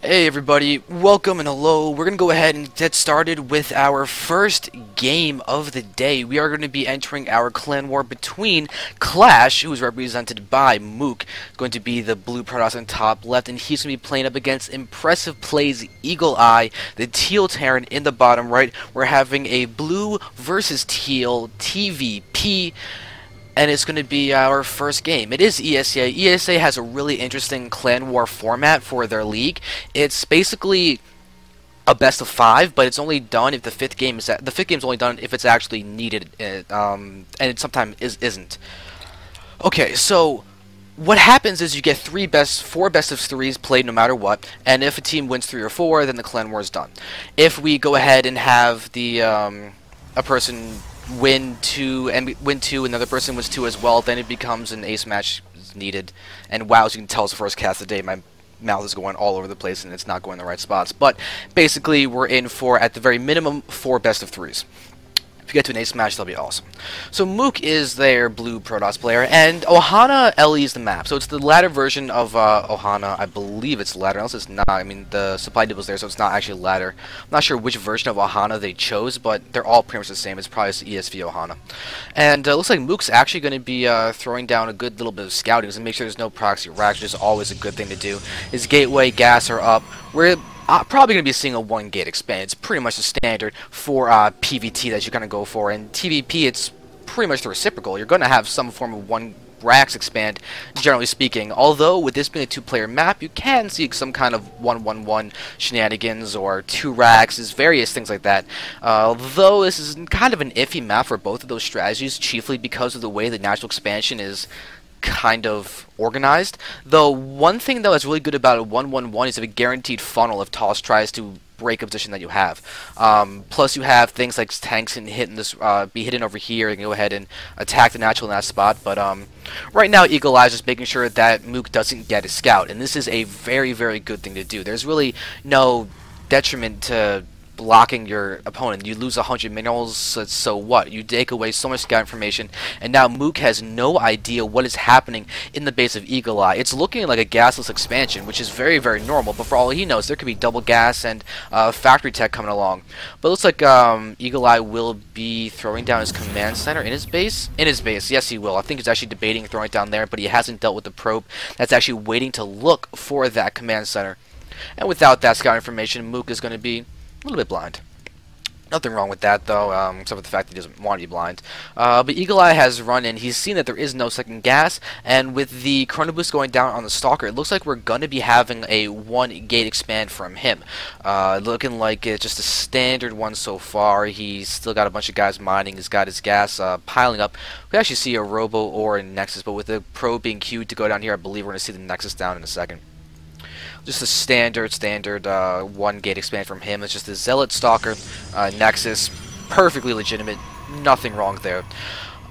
Hey everybody, welcome and hello. We're going to go ahead and get started with our first game of the day. We are going to be entering our clan war between Clash, who is represented by MoOk, going to be the blue Protoss on top left, and he's going to be playing up against Impressive Plays EagleEye, the teal Terran in the bottom right. We're having a blue versus teal TVP. And it's going to be our first game. It is ESEA. ESEA has a really interesting clan war format for their league. It's basically a best of 5, but it's only done if the fifth game is only done if it's actually needed, and it sometimes isn't. Okay, so what happens is you get 4 best of 3s played no matter what, and if a team wins 3 or 4, then the clan war is done. If we go ahead and have the a person win 2 and another person wins 2 as well, then it becomes an ace match is needed. And wow, as you can tell, it's the first cast of the day. My mouth is going all over the place and it's not going in the right spots. But basically, we're in for, at the very minimum, 4 best of 3s. If you get to an ace match, that'll be awesome. So MoOk is their blue Protoss player, and Ohana LEs the map. So it's the ladder version of Ohana. I believe it's ladder, unless it's not. I mean, the supply dip was there, so it's not actually ladder. I'm not sure which version of Ohana they chose, but they're all pretty much the same. It's probably just ESV Ohana. And it looks like MoOk's actually going to be throwing down a good little bit of scouting to make sure there's no proxy racks, which is always a good thing to do. His gateway gas are up. We're probably going to be seeing a 1 gate expand. It's pretty much the standard for PVT that you're going to go for. And TVP, it's pretty much the reciprocal. You're going to have some form of 1 racks expand, generally speaking. Although, with this being a 2-player map, you can see some kind of 1-1-1 shenanigans or 2 racks, various things like that. Though this is kind of an iffy map for both of those strategies, chiefly because of the way the natural expansion is kind of organized. Though one thing though that's really good about a 1-1-1 is a guaranteed funnel if Toss tries to break a position that you have. Plus you have things like tanks can hit in this, be hidden over here. You can go ahead and attack the natural in that spot. But right now EagleEye is just making sure that MoOk doesn't get a scout, and this is a very, very good thing to do. There's really no detriment to blocking your opponent. You lose 100 minerals, so what? You take away so much scout information, and now MoOk has no idea what is happening in the base of EagleEye. It's looking like a gasless expansion, which is very, very normal, but for all he knows, there could be double gas and factory tech coming along. But it looks like EagleEye will be throwing down his command center in his base? In his base, yes he will. I think he's actually debating throwing it down there, but he hasn't dealt with the probe that's actually waiting to look for that command center. And without that scout information, MoOk is going to be a little bit blind. Nothing wrong with that, though, except for the fact that he doesn't want to be blind. But EagleEye has run in. He's seen that there is no second gas, and with the Chrono Boost going down on the Stalker, it looks like we're going to be having a 1 gate expand from him. Looking like it's just a standard one so far. He's still got a bunch of guys mining. He's got his gas piling up. We actually see a Robo or a Nexus, but with the Probe being queued to go down here, I believe we're going to see the Nexus down in a second. Just a standard 1 gate expand from him. It's just a Zealot Stalker Nexus, perfectly legitimate, nothing wrong there.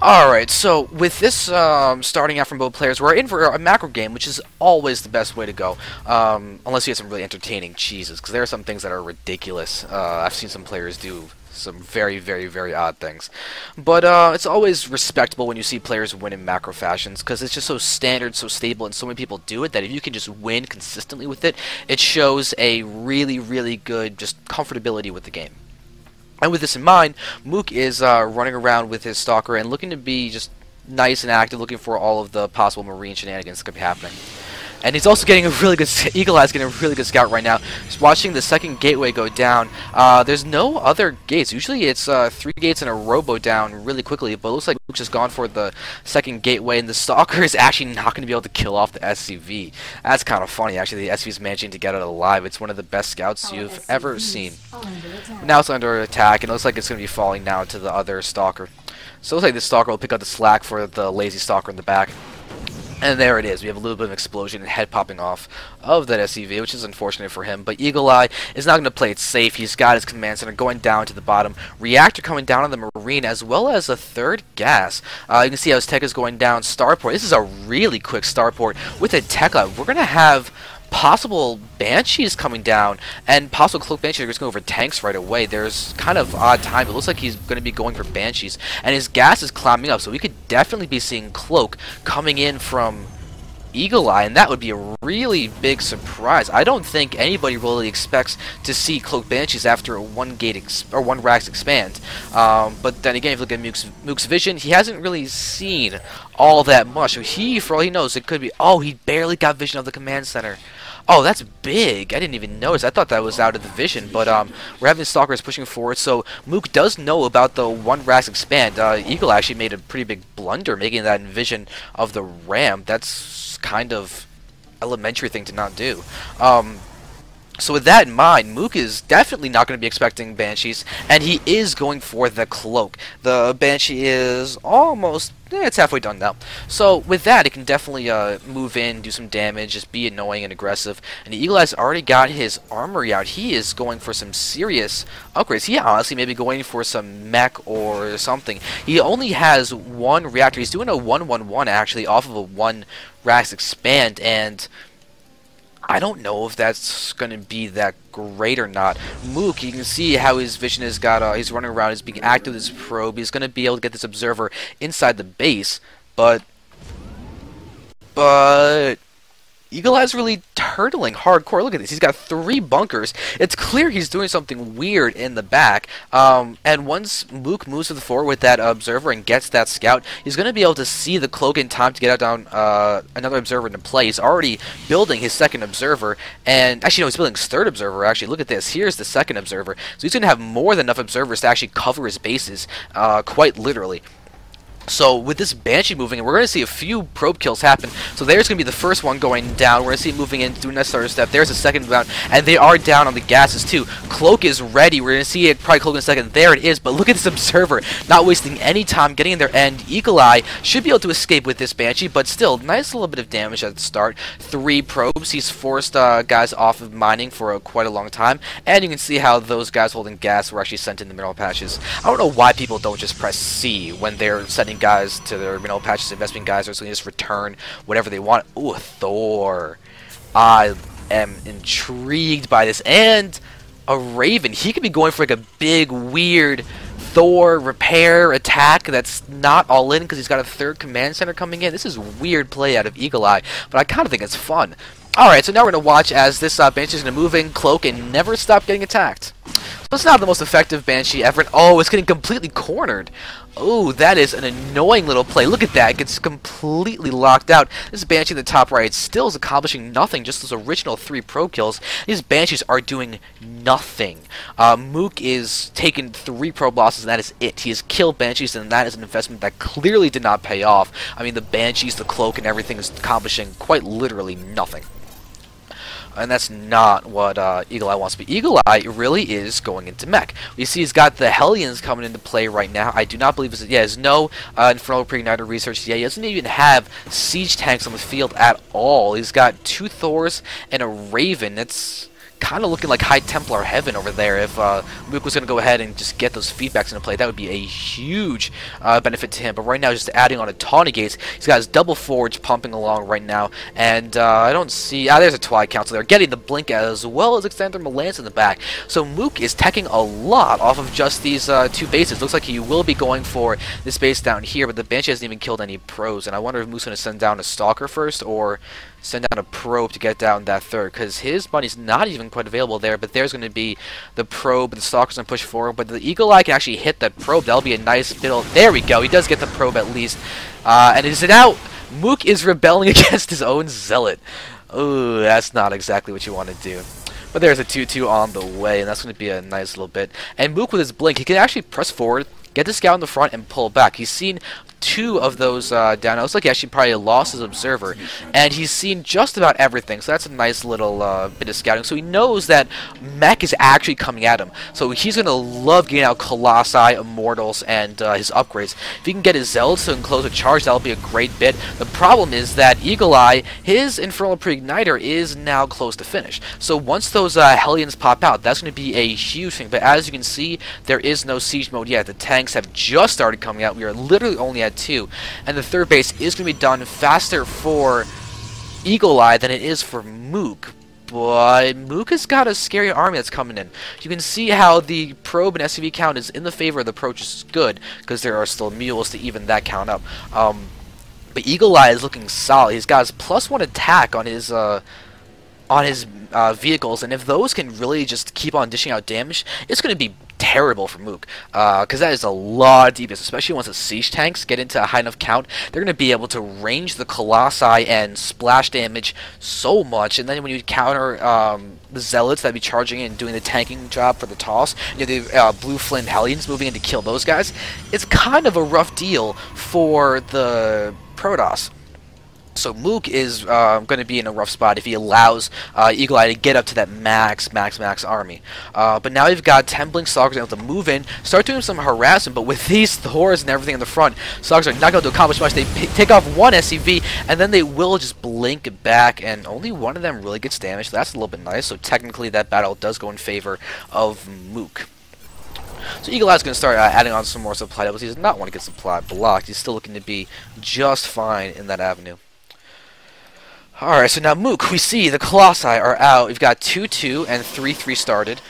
Alright, so with this starting out from both players, we're in for a macro game, which is always the best way to go, unless you have some really entertaining cheeses, because there are some things that are ridiculous. I've seen some players do some very, very, very odd things. But it's always respectable when you see players win in macro fashions, because it's just so standard, so stable, and so many people do it that if you can just win consistently with it, it shows a really, really good just comfortability with the game. And with this in mind, MoOk is running around with his Stalker and looking to be just nice and active, looking for all of the possible marine shenanigans that could be happening. And he's also getting a really good, EagleEye's getting a really good scout right now. Just watching the second gateway go down. There's no other gates. Usually it's 3 gates and a Robo down really quickly, but it looks like Luke's just gone for the second gateway, and the Stalker is actually not going to be able to kill off the SCV. That's kind of funny, actually. The SCV is managing to get it alive. It's one of the best scouts you've ever seen. Now it's under attack, and it looks like it's going to be falling now to the other Stalker. So it looks like this Stalker will pick up the slack for the lazy Stalker in the back. And there it is. We have a little bit of an explosion and head popping off of that SCV, which is unfortunate for him. But EagleEye is not going to play it safe. He's got his command center going down to the bottom. Reactor coming down on the Marine, as well as a 3rd gas. You can see how his tech is going down. Starport. This is a really quick starport with a tech up. We're going to have possible Banshees coming down, and possible Cloak Banshees are just going over tanks right away. There's kind of odd time. It looks like he's going to be going for Banshees, and his gas is climbing up, so we could definitely be seeing Cloak coming in from EagleEye, and that would be a really big surprise. I don't think anybody really expects to see Cloaked Banshees after a one racks expand. But then again, if you look at MoOk's vision, he hasn't really seen all that much. So he, for all he knows, it could be, oh, he barely got vision of the command center. Oh, that's big. I didn't even notice. I thought that was out of the vision, but we're having Stalkers pushing forward, so MoOk does know about the one racks expand. Eagle actually made a pretty big blunder making that vision of the ram. That's kind of elementary thing to not do. So with that in mind, MoOk is definitely not going to be expecting Banshees, and he is going for the Cloak. The Banshee is almost, it's halfway done now. So with that, it can definitely move in, do some damage, just be annoying and aggressive. And the EagleEye's already got his armory out. He is going for some serious upgrades. He honestly may be going for some mech or something. He only has one reactor. He's doing a 1-1-1 actually off of a 1 racks expand, and I don't know if that's going to be that great or not. MoOk, you can see how his vision has got, he's running around, he's being active with his probe, he's going to be able to get this observer inside the base, but EagleEye's really turtling hardcore. Look at this. He's got 3 bunkers. It's clear he's doing something weird in the back. And once MoOk moves to the forward with that observer and gets that scout, he's going to be able to see the Cloak in time to get out down another observer into play. He's already building his second observer. And actually, no, he's building his third observer. Actually, look at this. Here's the second observer. So he's going to have more than enough observers to actually cover his bases, quite literally. So with this Banshee moving, we're going to see a few probe kills happen. So there's going to be the first one going down. We're going to see it moving in, doing that starter step. There's a second down, and they are down on the gases too. Cloak is ready. We're going to see it probably Cloak in a second. There it is. But look at this observer, not wasting any time getting in there. And EagleEye should be able to escape with this Banshee, but still, nice little bit of damage at the start. 3 probes. He's forced guys off of mining for quite a long time, and you can see how those guys holding gas were actually sent in the mineral patches. I don't know why people don't just press C when they're sending guys to their mineral patches. Investment guys are just going to just return whatever they want. Ooh, Thor. I am intrigued by this. And a Raven. He could be going for like a big, weird Thor repair attack that's not all in because he's got a 3rd command center coming in. This is weird play out of EagleEye, but I kind of think it's fun. Alright, so now we're going to watch as this Banshee is going to move in, cloak, and never stop getting attacked. So it's not the most effective Banshee ever. Oh, it's getting completely cornered. Oh, that is an annoying little play. Look at that. It gets completely locked out. This Banshee in the top right still is accomplishing nothing, just those original 3 probe kills. These Banshees are doing nothing. MoOk is taking 3 probe losses, and that is it. He has killed Banshees, and that is an investment that clearly did not pay off. I mean, the Banshees, the cloak, and everything is accomplishing quite literally nothing. And that's not what EagleEye wants to be. EagleEye really is going into mech. You see he's got the Hellions coming into play right now. I do not believe he has no Infernal Pre-Igniter research yet. He doesn't even have siege tanks on the field at all. He's got 2 Thors and a Raven. It's kind of looking like High Templar heaven over there. If MoOk was going to go ahead and just get those feedbacks into play, that would be a huge benefit to him. But right now, just adding on a Tawny Gates, he's got his double forge pumping along right now, and I don't see, there's a Twilight Council there, getting the blink as well as Extender Malance in the back. So MoOk is teching a lot off of just these 2 bases. Looks like he will be going for this base down here, but the Banshee hasn't even killed any pros, and I wonder if MoOk's going to send down a Stalker first, or send down a probe to get down that 3rd, because his money's not even quite available there, but there's going to be the probe, the Stalker's going to push forward, but the EagleEye can actually hit that probe. That'll be a nice build. There we go. He does get the probe at least. And is it out? MoOk is rebelling against his own Zealot. Ooh, that's not exactly what you want to do. But there's a 2-2 on the way, and that's going to be a nice little bit. And MoOk with his blink, he can actually press forward, get the scout in the front, and pull back. He's seen 2 of those down. It looks like he actually probably lost his observer, and he's seen just about everything, so that's a nice little bit of scouting. So he knows that mech is actually coming at him, so he's going to love getting out Colossi, Immortals, and his upgrades. If he can get his Zealots to enclose a charge, that'll be a great bit. The problem is that EagleEye, his Infernal Pre-Igniter is now close to finish, so once those Hellions pop out, that's going to be a huge thing. But as you can see, there is no siege mode yet. The tanks have just started coming out. We are literally only at 2, and the 3rd base is going to be done faster for EagleEye than it is for MoOk. But MoOk has got a scary army that's coming in. You can see how the probe and SCV count is in the favor of the approach, is good, because there are still mules to even that count up. But EagleEye is looking solid. He's got his +1 attack on his vehicles, and if those can really just keep on dishing out damage, it's going to be terrible for MoOk, because that is a lot of DPS, especially once the siege tanks get into a high enough count. They're going to be able to range the Colossi and splash damage so much, and then when you counter the Zealots that be charging in and doing the tanking job for the toss, you know, the blue flint Hellions moving in to kill those guys, it's kind of a rough deal for the Protoss. So MoOk is going to be in a rough spot if he allows EagleEye to get up to that max army. But now you've got 10 Blink Stalkers able to move in, start doing some harassment, but with these Thors and everything in the front, Stalkers are not going to accomplish much. They take off one SCV, and then they will just blink back, and only one of them really gets damaged. That's a little bit nice, so technically that battle does go in favor of MoOk. So EagleEye is going to start adding on some more supply levels. He does not want to get supply blocked. He's still looking to be just fine in that avenue. Alright, so now MoOk, we see the Colossi are out. We've got 2-2 and 3-3 started.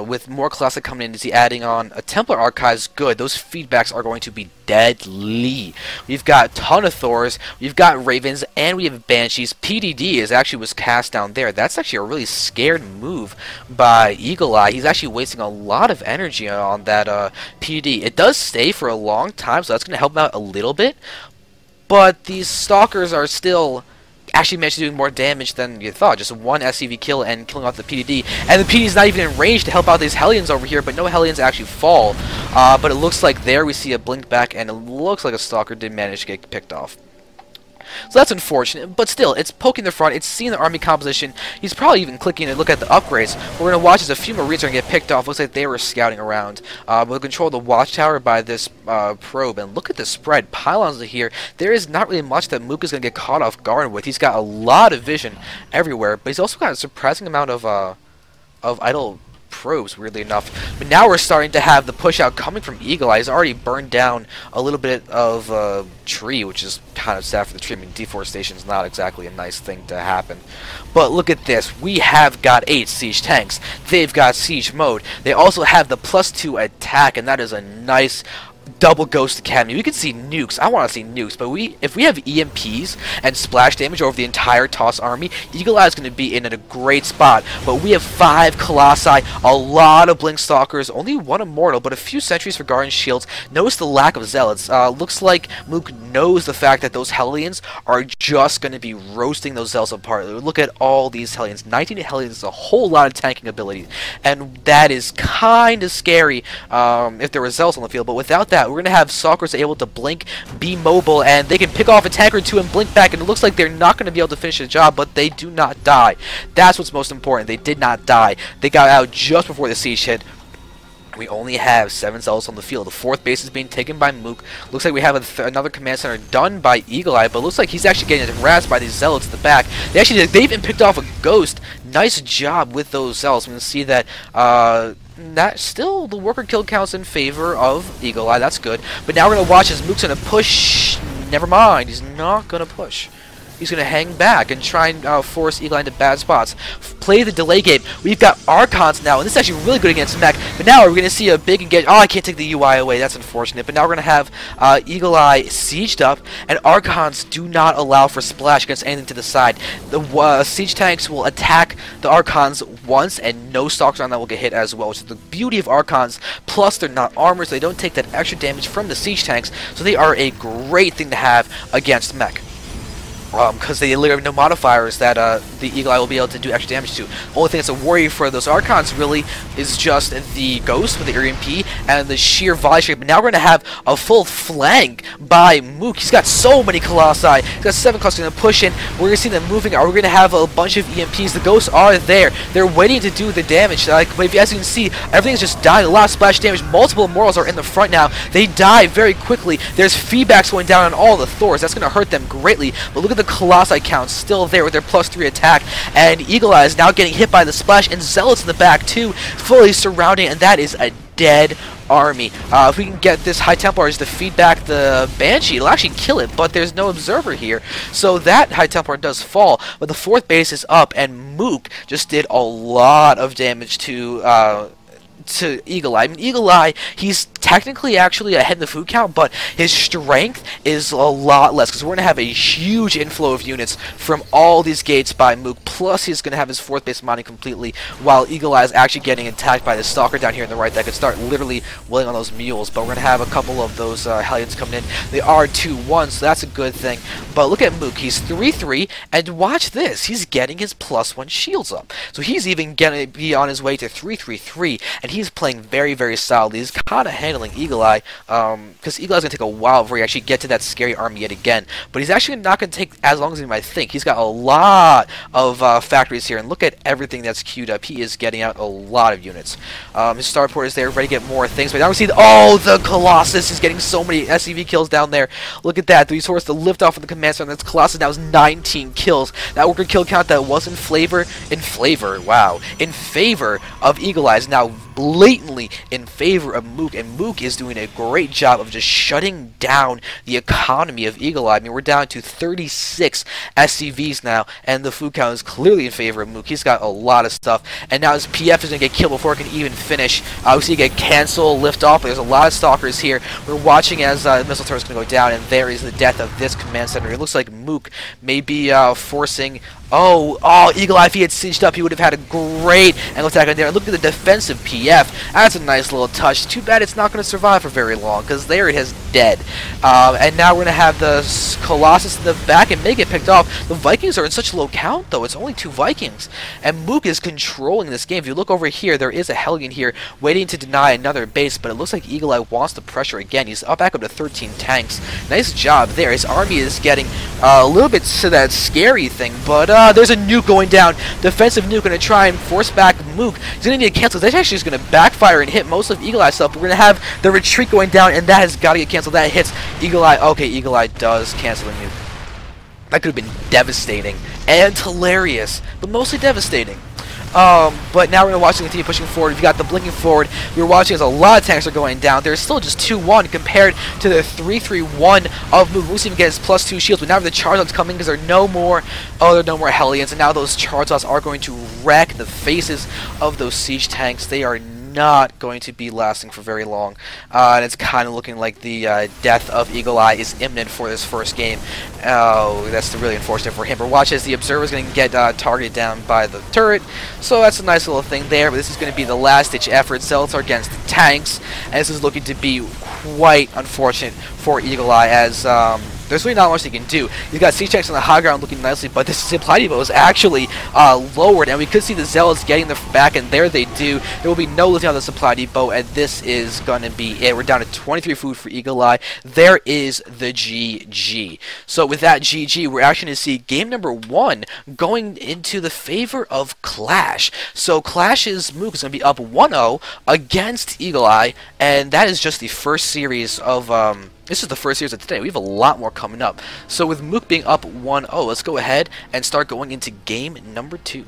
With more Colossi coming in, is he adding on a Templar Archives? Good. Those feedbacks are going to be deadly. We've got a ton of Thors, we've got Ravens, and we have Banshees. PDD was cast down there. That's actually a really scared move by EagleEye. He's actually wasting a lot of energy on that PDD. It does stay for a long time, so that's going to help him out a little bit. But these Stalkers are still actually managed to do more damage than you thought. Just one SCV kill and killing off the PDD. And the PDD is not even in range to help out these Hellions over here, but no Hellions actually fall. But it looks like there we see a blink back, and it looks like a Stalker did manage to get picked off. So that's unfortunate, but still, it's poking the front, it's seeing the army composition. He's probably even clicking to look at the upgrades. We're going to watch as a few Marines are going to get picked off. Looks like they were scouting around. We'll control the watchtower by this probe, and look at the spread. Pylons are here. There is not really much that MoOk is going to get caught off guard with. He's got a lot of vision everywhere, but he's also got a surprising amount of idle probes, weirdly enough. But now we're starting to have the push out coming from EagleEye. He's already burned down a little bit of tree, which is kind of sad for the tree. I mean, deforestation is not exactly a nice thing to happen. But look at this. We have got 8 siege tanks. They've got siege mode. They also have the +2 attack, and that is a nice double Ghost Academy. We can see nukes. I want to see nukes, but if we have EMPs and splash damage over the entire Toss army, EagleEye is going to be in a great spot. But we have 5 Colossi, a lot of Blink Stalkers, only 1 Immortal, but a few sentries for Guardian Shields. Notice the lack of Zealots. Looks like MoOk knows the fact that those Hellions are just going to be roasting those Zealots apart. Look at all these Hellions. 19 Hellions is a whole lot of tanking ability, and that is kind of scary if there were Zealots on the field. But without that, we're going to have Stalkers able to blink, be mobile, and they can pick off a tank or 2 and blink back, and it looks like they're not going to be able to finish the job, but they do not die. That's what's most important. They did not die. They got out just before the siege hit. We only have 7 Zealots on the field. The 4th base is being taken by MoOk. Looks like we have another command center done by EagleEye, but looks like he's actually getting harassed by these Zealots at the back. They even picked off a Ghost. Nice job with those Zealots. We can see that still the worker kill counts in favor of EagleEye. That's good. But now we're going to watch as MoOk's going to push. Never mind. He's not going to push. He's going to hang back and try and force EagleEye into bad spots. Play the delay game. We've got Archons now, and this is actually really good against mech. But now we're going to see a big engage. Oh, I can't take the UI away. That's unfortunate. But now we're going to have EagleEye sieged up, and Archons do not allow for splash against anything to the side. The siege tanks will attack the Archons once, and no Stalkers on that will get hit as well, which is the beauty of Archons. Plus, they're not armored, so they don't take that extra damage from the siege tanks, so they are a great thing to have against mech. Because they literally have no modifiers that the EagleEye will be able to do extra damage to. Only thing that's a worry for those Archons really is just the Ghost with the EMP and the sheer volley strike. But now we're going to have a full flank by MoOk. He's got so many Colossi. He's got 7 Colossi going to push in. We're going to see them moving. We're going to have a bunch of EMPs. The Ghosts are there. They're waiting to do the damage. But as you can see, everything's just dying. A lot of splash damage. Multiple Immortals are in the front now. They die very quickly. There's feedbacks going down on all the Thors. That's going to hurt them greatly. But look at the Colossi count still there with their +3 attack, and EagleEye is now getting hit by the splash, and Zealots in the back too, fully surrounding, and that is a dead army. If we can get this High Templars to feed back the Banshee, it'll actually kill it, but there's no observer here, so that High Templar does fall, but the 4th base is up, and MoOk just did a lot of damage to to EagleEye. I mean, EagleEye, he's technically actually ahead in the food count, but his strength is a lot less, because we're going to have a huge inflow of units from all these gates by MoOk, plus he's going to have his 4th base mining completely, while EagleEye is actually getting attacked by the Stalker down here on the right that could start literally willing on those mules. But we're going to have a couple of those Hellions coming in. They are 2-1, so that's a good thing. But look at MoOk, he's 3-3, and watch this, he's getting his +1 shields up. So he's even going to be on his way to 3-3-3, and he's playing very, very solidly. He's kind of handling EagleEye, because EagleEye's going to take a while before he actually get to that scary army yet again. But he's actually not going to take as long as he might think. He's got a lot of factories here, and look at everything that's queued up. He is getting out a lot of units. His starport is there, ready to get more things. But now we see, the Colossus is getting so many SCV kills down there. Look at that. He's forced to lift off of the command center. That's Colossus now has 19 kills. That worker kill count that was in favor of EagleEye is now blatantly in favor of MoOk, and MoOk is doing a great job of just shutting down the economy of EagleEye. I mean, we're down to 36 SCVs now, and the food count is clearly in favor of MoOk. He's got a lot of stuff, and now his PF is going to get killed before it can even finish. We see it get cancel, lift off, but there's a lot of stalkers here. We're watching as the missile turret is going to go down, and there is the death of this command center. It looks like MoOk may be forcing... EagleEye, if he had sieged up, he would have had a great angle attack on there. And look at the defensive PF. That's a nice little touch. Too bad it's not going to survive for very long, because there it is dead. And now we're going to have the Colossus in the back and may get picked off. The Vikings are in such low count, though. It's only 2 Vikings. And MoOk is controlling this game. If you look over here, there is a Hellion here waiting to deny another base, but it looks like EagleEye wants the pressure again. He's back up to 13 tanks. Nice job there. His army is getting a little bit to that scary thing, but there's a nuke going down. Defensive nuke going to try and force back MoOk. He's going to need to cancel. That's actually just going to backfire and hit most of EagleEye's stuff. We're going to have the retreat going down, and that has got to get canceled. That hits EagleEye. Okay, EagleEye does cancel the nuke. That could have been devastating and hilarious, but mostly devastating. But now we're going to watch them continue pushing forward. We've got the blinking forward. We're watching as a lot of tanks are going down. There's still just 2-1 compared to the 3-3-1 of MoOk. Moose even gets his +2 shields, but now the Charizards coming because there are no more Hellions, and now those Charizards are going to wreck the faces of those siege tanks. They are not going to be lasting for very long, and it's kind of looking like the death of EagleEye is imminent for this first game. Oh, that's really unfortunate for him. But watch as the Observer is going to get targeted down by the turret, so that's a nice little thing there. But this is going to be the last-ditch effort. Zealots are against the tanks, and this is looking to be quite unfortunate for EagleEye, as there's really not much they can do. You've got siege tanks on the high ground looking nicely, but this supply depot is actually lowered, and we could see the Zealots getting the back, and there they do. There will be no lifting on the supply depot, and this is going to be it. We're down to 23 food for EagleEye. There is the GG. So with that GG, we're actually going to see game number 1 going into the favor of Clash. So Clash's MoOk is going to be up 1-0 against EagleEye, and that is just the first series of this is the first series of today. We have a lot more coming up. So with MoOk being up 1-0, let's go ahead and start going into game number 2.